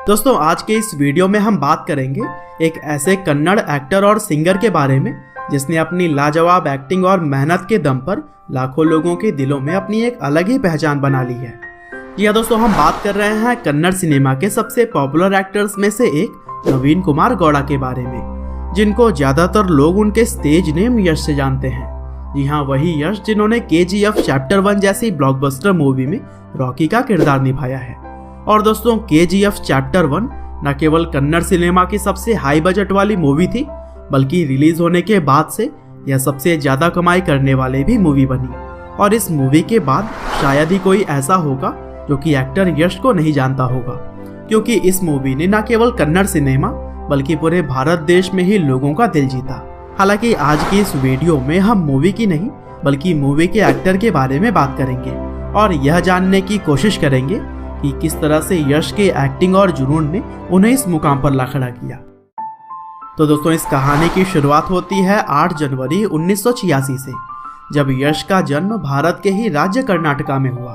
दोस्तों आज के इस वीडियो में हम बात करेंगे एक ऐसे कन्नड़ एक्टर और सिंगर के बारे में जिसने अपनी लाजवाब एक्टिंग और मेहनत के दम पर लाखों लोगों के दिलों में अपनी एक अलग ही पहचान बना ली है। जी हाँ दोस्तों, हम बात कर रहे हैं कन्नड़ सिनेमा के सबसे पॉपुलर एक्टर्स में से एक नवीन कुमार गौड़ा के बारे में, जिनको ज्यादातर लोग उनके स्टेज नेम यश से जानते हैं। जी हाँ, वही यश जिन्होंने KGF चैप्टर 1 जैसी ब्लॉकबस्टर मूवी में रॉकी का किरदार निभाया है। और दोस्तों KGF चैप्टर 1 न केवल कन्नड़ सिनेमा की सबसे हाई बजट वाली मूवी थी, बल्कि रिलीज होने के बाद से यह सबसे ज्यादा कमाई करने वाली भी मूवी बनी। और इस मूवी के बाद शायद ही कोई ऐसा होगा जो कि एक्टर यश को नहीं जानता होगा, क्योंकि इस मूवी ने न केवल कन्नड़ सिनेमा बल्कि पूरे भारत देश में ही लोगों का दिल जीता। हालांकि आज की इस वीडियो में हम मूवी की नहीं बल्कि मूवी के एक्टर के बारे में बात करेंगे और यह जानने की कोशिश करेंगे कि किस तरह से यश के एक्टिंग और जुनून ने उन्हें इस मुकाम पर ला खड़ा किया। तो दोस्तों इस कहानी की शुरुआत होती है 8 जनवरी 1986 से, जब यश का जन्म भारत के ही राज्य कर्नाटका में हुआ।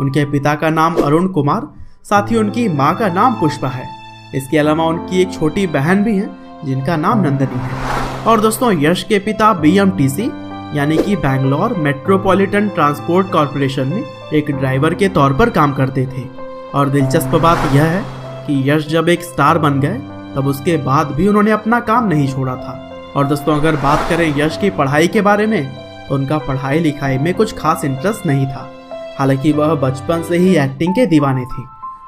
उनके पिता का नाम अरुण कुमार, साथ ही उनकी माँ का नाम पुष्पा है। इसके अलावा उनकी एक छोटी बहन भी है जिनका नाम नंदनी है। और दोस्तों यश के पिता BMTC यानी कि बैंगलोर मेट्रोपॉलिटन ट्रांसपोर्ट कॉरपोरेशन में एक ड्राइवर के तौर पर काम करते थे। और दिलचस्प बात यह है कि यश जब एक स्टार बन गए तब उसके बाद भी उन्होंने अपना काम नहीं छोड़ा था। और दोस्तों अगर बात करें यश की पढ़ाई के बारे में, तो उनका पढ़ाई लिखाई में कुछ खास इंटरेस्ट नहीं था। हालांकि वह बचपन से ही एक्टिंग के दीवाने थे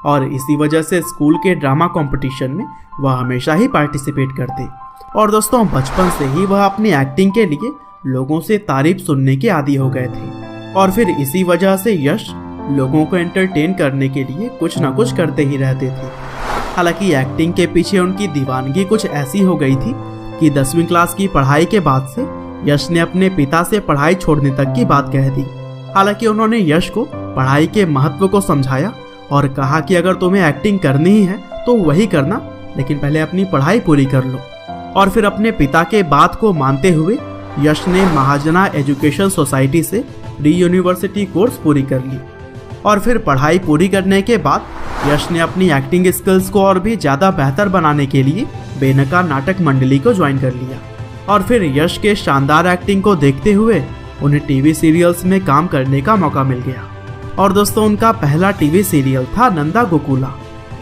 और इसी वजह से स्कूल के ड्रामा कंपटीशन में वह हमेशा ही पार्टिसिपेट करते। और दोस्तों बचपन से ही वह अपनी एक्टिंग के लिए लोगों से तारीफ सुनने के आदी हो गए थे। और फिर इसी वजह से यश लोगों को एंटरटेन करने के लिए कुछ ना कुछ करते ही रहते थे। हालांकि एक्टिंग के पीछे उनकी दीवानगी कुछ ऐसी हो गई थी कि 10वीं क्लास की पढ़ाई के बाद से यश ने अपने पिता से पढ़ाई छोड़ने तक की बात कह दी। हालांकि उन्होंने यश को पढ़ाई के महत्व को समझाया और कहा कि अगर तुम्हें एक्टिंग करनी ही है तो वही करना, लेकिन पहले अपनी पढ़ाई पूरी कर लो। और फिर अपने पिता के बात को मानते हुए यश ने महाजना एजुकेशन सोसाइटी से प्री यूनिवर्सिटी कोर्स पूरी कर ली। और फिर पढ़ाई पूरी करने के बाद यश ने अपनी एक्टिंग स्किल्स को और भी ज़्यादा बेहतर बनाने के लिए बेनका नाटक मंडली को ज्वाइन कर लिया। और फिर यश के शानदार एक्टिंग को देखते हुए उन्हें टीवी सीरियल्स में काम करने का मौका मिल गया। और दोस्तों उनका पहला टीवी सीरियल था नंदा गोकुला।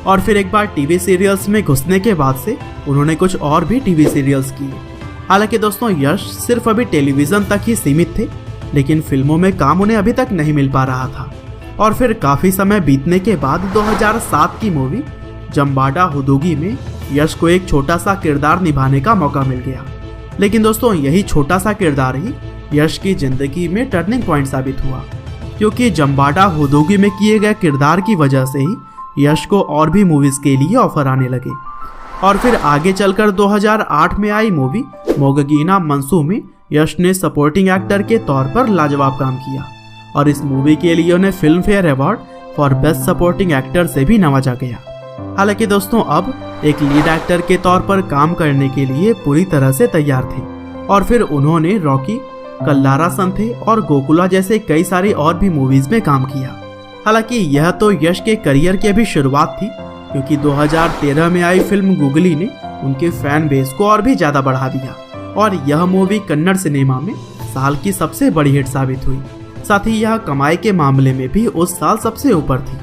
और फिर एक बार टीवी सीरियल्स में घुसने के बाद से उन्होंने कुछ और भी टीवी सीरियल्स किए। हालांकि दोस्तों यश सिर्फ अभी टेलीविज़न तक ही सीमित थे, लेकिन फिल्मों में काम उन्हें अभी तक नहीं मिल पा रहा था। और फिर काफ़ी समय बीतने के बाद 2007 की मूवी जम्बाडा हुदुगी में यश को एक छोटा सा किरदार निभाने का मौका मिल गया। लेकिन दोस्तों यही छोटा सा किरदार ही यश की ज़िंदगी में टर्निंग पॉइंट साबित हुआ, क्योंकि जम्बाडा हुदुगी में किए गए किरदार की वजह से ही यश को और भी मूवीज़ के लिए ऑफर आने लगे। और फिर आगे चलकर 2008 में आई मूवी मोगगीना मनसू में यश ने सपोर्टिंग एक्टर के तौर पर लाजवाब काम किया। और इस मूवी के लिए उन्हें film fair award for best supporting actor से भी नवाजा गया। हालांकि दोस्तों अब एक लीड एक्टर के तौर पर काम करने के लिए पूरी तरह से तैयार थे। और फिर उन्होंने रॉकी, कल्लारा संथे और गोकुला जैसे कई सारी और भी मूवीज में काम किया। हालांकि यह तो यश के करियर की भी शुरुआत थी, क्योंकि 2013 में आई फिल्म गुगली ने उनके फैन बेस को और भी ज़्यादा बढ़ा दिया और यह मूवी कन्नड़ सिनेमा में साल की सबसे बड़ी हिट साबित हुई। साथ ही यह कमाई के मामले में भी उस साल सबसे ऊपर थी।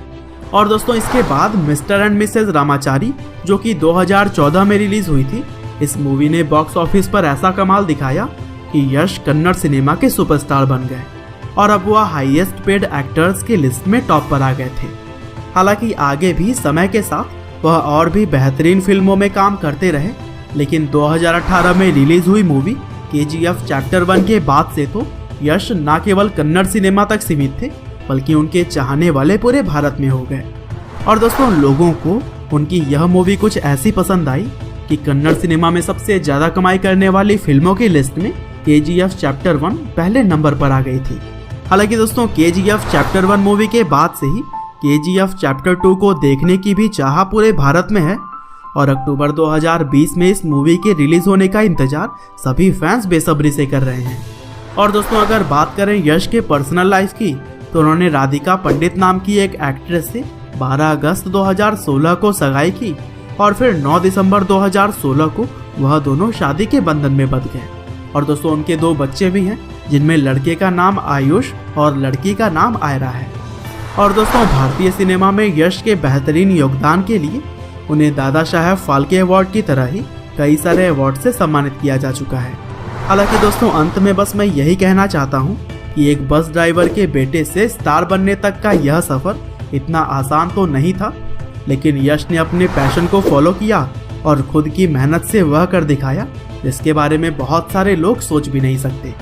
और दोस्तों इसके बाद मिस्टर एंड मिसेज रामाचारी, जो कि 2014 में रिलीज हुई थी, इस मूवी ने बॉक्स ऑफिस पर ऐसा कमाल दिखाया कि यश कन्नड़ सिनेमा के सुपरस्टार बन गए और अब वह हाईएस्ट पेड एक्टर्स की लिस्ट में टॉप पर आ गए थे। हालांकि आगे भी समय के साथ वह और भी बेहतरीन फिल्मों में काम करते रहे, लेकिन 2018 में रिलीज हुई मूवी KGF चैप्टर 1 के बाद से तो यश न केवल कन्नड़ सिनेमा तक सीमित थे, बल्कि उनके चाहने वाले पूरे भारत में हो गए। और दोस्तों लोगों को उनकी यह मूवी कुछ ऐसी पसंद आई कि कन्नड़ सिनेमा में सबसे ज़्यादा कमाई करने वाली फिल्मों की लिस्ट में KGF चैप्टर 1 पहले नंबर पर आ गई थी। हालांकि दोस्तों KGF चैप्टर 1 मूवी के बाद से ही KGF चैप्टर 2 को देखने की भी चाह पूरे भारत में है और अक्टूबर 2020 में इस मूवी के रिलीज होने का इंतजार सभी फैंस बेसब्री से कर रहे हैं। और दोस्तों अगर बात करें यश के पर्सनल लाइफ की, तो उन्होंने राधिका पंडित नाम की एक एक्ट्रेस से 12 अगस्त 2016 को सगाई की और फिर 9 दिसंबर 2016 को वह दोनों शादी के बंधन में बंध गए। और दोस्तों उनके 2 बच्चे भी हैं, जिनमें लड़के का नाम आयुष और लड़की का नाम आयरा है। और दोस्तों भारतीय सिनेमा में यश के बेहतरीन योगदान के लिए उन्हें दादा साहेब फाल्के अवार्ड की तरह ही कई सारे अवार्ड से सम्मानित किया जा चुका है। हालांकि दोस्तों अंत में बस मैं यही कहना चाहता हूँ कि एक बस ड्राइवर के बेटे से स्टार बनने तक का यह सफ़र इतना आसान तो नहीं था, लेकिन यश ने अपने पैशन को फॉलो किया और खुद की मेहनत से वह कर दिखाया जिसके बारे में बहुत सारे लोग सोच भी नहीं सकते।